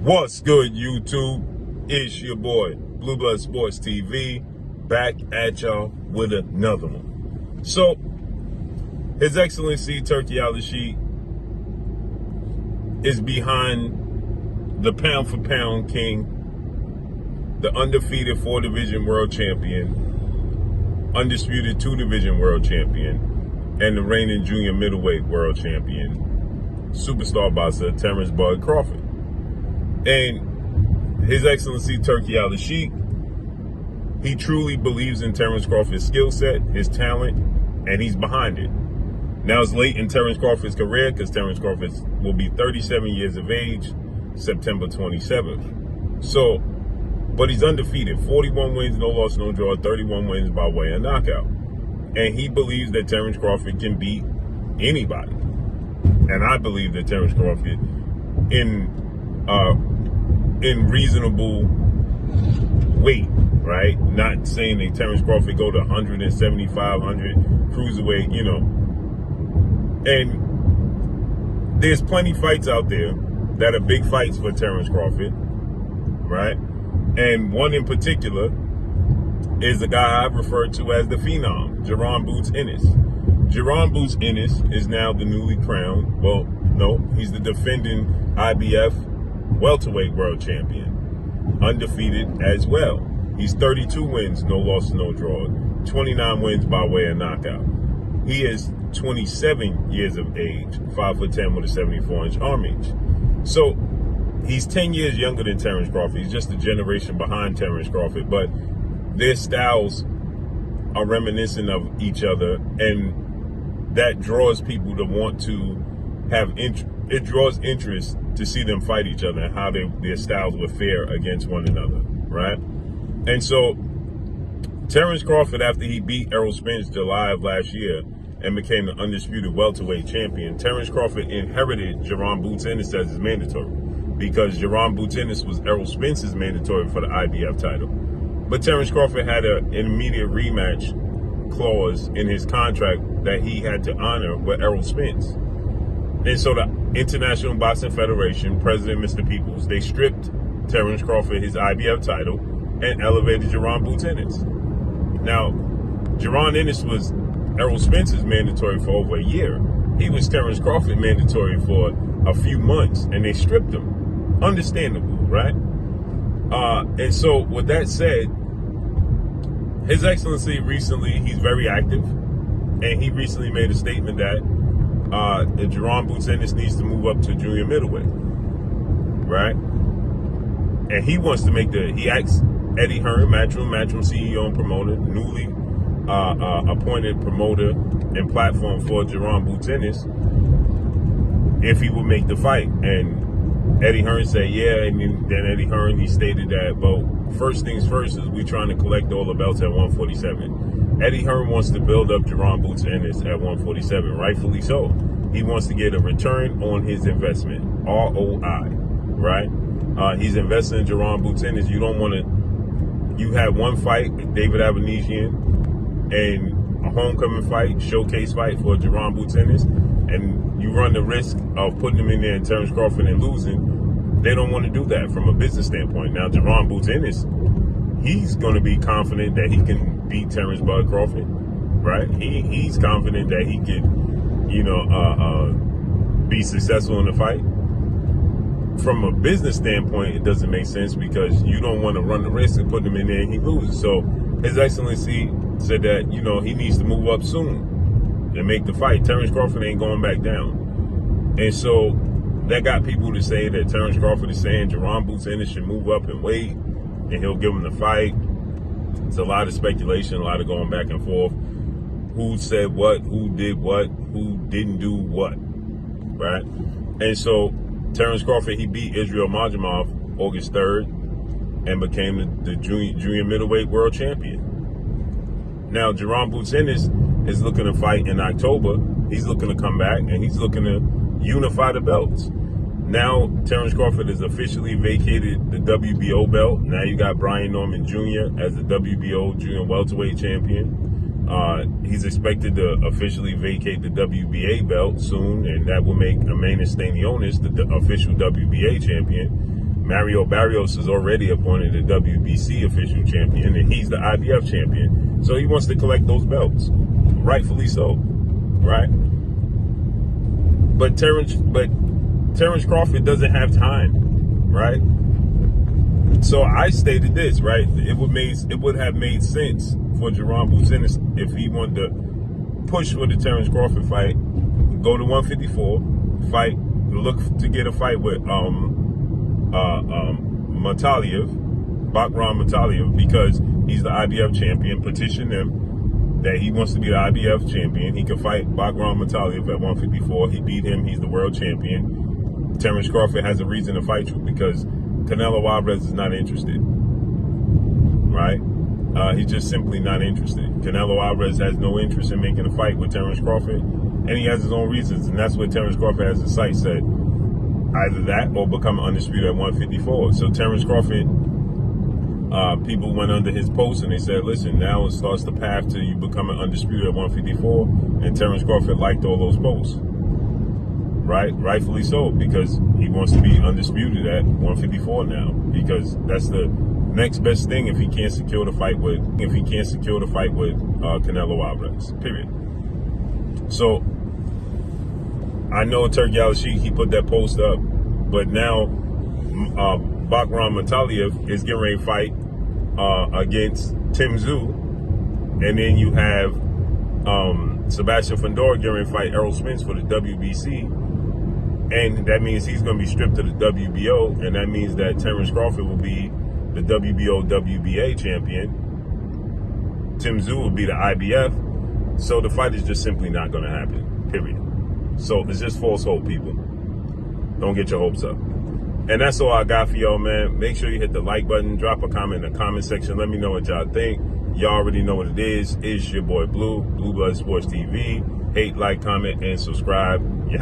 What's good, YouTube? It's your boy, Blue Blood Sports TV, back at y'all with another one. So, His Excellency Turki Al-Sheikh is behind the pound-for-pound king, the undefeated 4-division world champion, undisputed 2-division world champion, and the reigning junior middleweight world champion, superstar boxer Terrence "Bud" Crawford. And His Excellency Turki Al-Sheikh, he truly believes in Terrence Crawford's skill set, his talent, and he's behind it. Now it's late in Terrence Crawford's career because Terrence Crawford will be 37 years of age, September 27th. So, but he's undefeated, 41 wins, no loss, no draw, 31 wins by way of knockout. And he believes that Terrence Crawford can beat anybody. And I believe that Terrence Crawford, in reasonable weight, right? Not saying that Terrence Crawford go to 175, 100 cruiserweight, you know. And there's plenty fights out there that are big fights for Terrence Crawford, right? And one in particular is the guy I've referred to as the Phenom, Jaron Boots Ennis. Jaron Boots Ennis is now the newly crowned, well, no, he's the defending IBF welterweight world champion, undefeated as well. He's 32 wins, no loss, no draw, 29 wins by way of knockout. He is 27 years of age, 5'10" with a 74-inch arm reach. So he's 10 years younger than Terrence Crawford. He's just a generation behind Terrence Crawford, but their styles are reminiscent of each other, and that draws people to want to have interest. It draws interest to see them fight each other and how their styles would fare against one another, right? And so Terrence Crawford, after he beat Errol Spence July of last year and became the undisputed welterweight champion, Terrence Crawford inherited Jaron Boots Ennis as his mandatory, because Jaron Boots Ennis was Errol Spence's mandatory for the IBF title. But Terrence Crawford had an immediate rematch clause in his contract that he had to honor with Errol Spence. And so the International Boxing Federation, President Mr. Peoples, they stripped Terrence Crawford his IBF title and elevated Jaron Boots Ennis. Now, Jaron Ennis was Errol Spence's mandatory for over a year. He was Terrence Crawford mandatory for a few months, and they stripped him. Understandable, right? And so with that said, His Excellency recently, he's very active, and he recently made a statement that Jaron Boots Ennis needs to move up to junior middleweight, right? And he wants to make he asked Eddie Hearn, Matchroom CEO and promoter, newly appointed promoter and platform for Jaron Boots Ennis, if he would make the fight. And Eddie Hearn said, yeah, and then Eddie Hearn, he stated that, well, first things first is we trying to collect all the belts at 147. Eddie Hearn wants to build up Jaron Boots Ennis at 147, rightfully so. He wants to get a return on his investment, ROI, right? He's investing in Jaron Boots Ennis. You don't want to, you had one fight with David Avanesian and a homecoming fight, showcase fight for Jaron Boots Ennis, and you run the risk of putting him in there in Terrence Crawford and losing. They don't want to do that from a business standpoint. Now, Jaron Boots Ennis, he's going to be confident that he can beat Terrence "Bud" Crawford, right? He's confident that he could, you know, be successful in the fight. From a business standpoint, it doesn't make sense because you don't want to run the risk of putting him in there and he loses. So His Excellency said that, you know, he needs to move up soon and make the fight. Terrence Crawford ain't going back down. And so that got people to say that Terrence Crawford is saying Jaron Boots Ennis should move up and wait, and he'll give him the fight. It's a lot of speculation, a lot of going back and forth. Who said what, who did what, who didn't do what, right? And so Terrence Crawford, he beat Israel Majamov August 3rd and became the junior middleweight world champion. Now, Jaron Boots Ennis is looking to fight in October. He's looking to come back, and he's looking to unify the belts. Now, Terrence Crawford has officially vacated the WBO belt. Now you got Brian Norman Jr. as the WBO junior welterweight champion. He's expected to officially vacate the WBA belt soon, and that will make Ennis Stanionis the official WBA champion. Mario Barrios is already appointed the WBC official champion, and he's the IBF champion. So he wants to collect those belts, rightfully so, right? But Terrence Crawford doesn't have time, right? So I stated this, right? It would have made sense for Jaron Ennis if he wanted to push for the Terrence Crawford fight, go to 154, fight, look to get a fight with Bakhram Mataliev, because he's the IBF champion. Petition him that he wants to be the IBF champion. He can fight Bakhram Mataliev at 154. He beat him. He's the world champion. Terrence Crawford has a reason to fight you because Canelo Alvarez is not interested, right? He's just simply not interested. Canelo Alvarez has no interest in making a fight with Terrence Crawford, and he has his own reasons, and that's what Terrence Crawford has his sights set. Either that or become undisputed at 154. So Terrence Crawford, people went under his post and they said, listen, now it starts the path to you becoming undisputed at 154, and Terrence Crawford liked all those posts. Right? Rightfully so, because he wants to be undisputed at 154 now, because that's the next best thing if he can't secure the fight with Canelo Alvarez. Period. So I know Turki Al-Sheikh, he put that post up, but now Bakhram Mataliev is getting ready to fight against Tim Tszyu, and then you have Sebastian Fundora getting ready to fight Errol Spence for the WBC. And that means he's going to be stripped to the WBO, and that means that Terrence Crawford will be the WBO WBA champion. Tim Tszyu will be the IBF. So the fight is just simply not going to happen, period. So it's just false hope, people. Don't get your hopes up. And that's all I got for y'all, man. Make sure you hit the like button, drop a comment in the comment section. Let me know what y'all think. Y'all already know what it is. It's your boy Blue, Blue Blood Sports TV. Hate, like, comment, and subscribe. You